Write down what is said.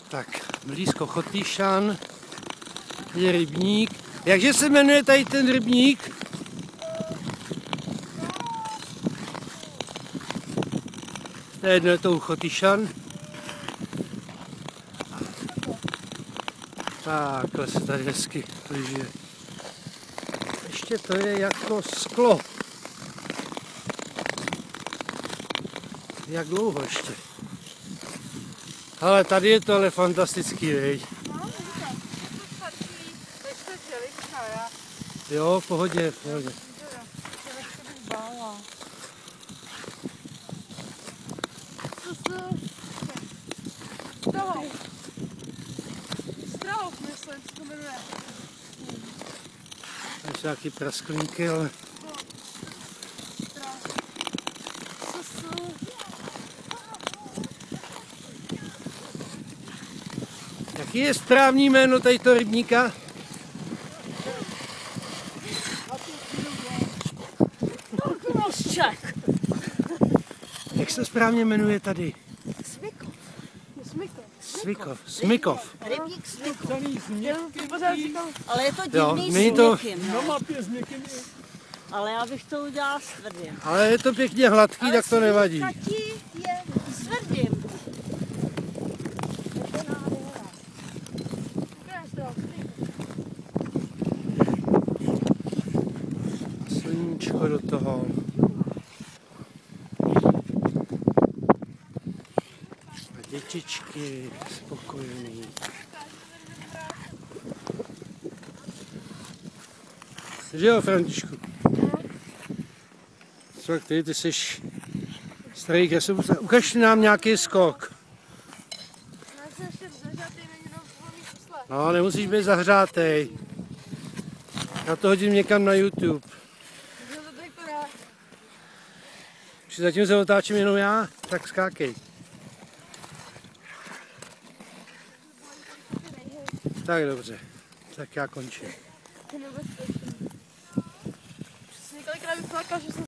Tak, blízko Chotyšan je rybník. Jakže se jmenuje tady ten rybník? Jedno je to u Chotyšan. Takhle se tady hezky lyžuje. Ještě to je jako sklo. Jak dlouho ještě? Ale tady je to ale fantastický, viď? Jo, v pohodě, v pohodě. Tady jsou nějaký prasklníky, ale... Jaký je správný jméno tadyto rybníka? Jak se správně jmenuje tady? Smykov. Rybník Smykov. Ale je to divný s měkkým. Ale já bych to udělala s tvrdým. Ale je to pěkně hladký, ale tak to nevadí. Tati je s tvrdým. Sluníčko do toho. A dětičky spokojený. Že jo, Františku? Co ty jsi starý kresou. Ukaž nám nějaký skok. No, nemusíš být zahřátej. Já to hodím někam na YouTube. Když zatím se otáčím jenom já, tak skákej. Tak dobře, tak já končím. Přesně několikrát vyplakal, že jsem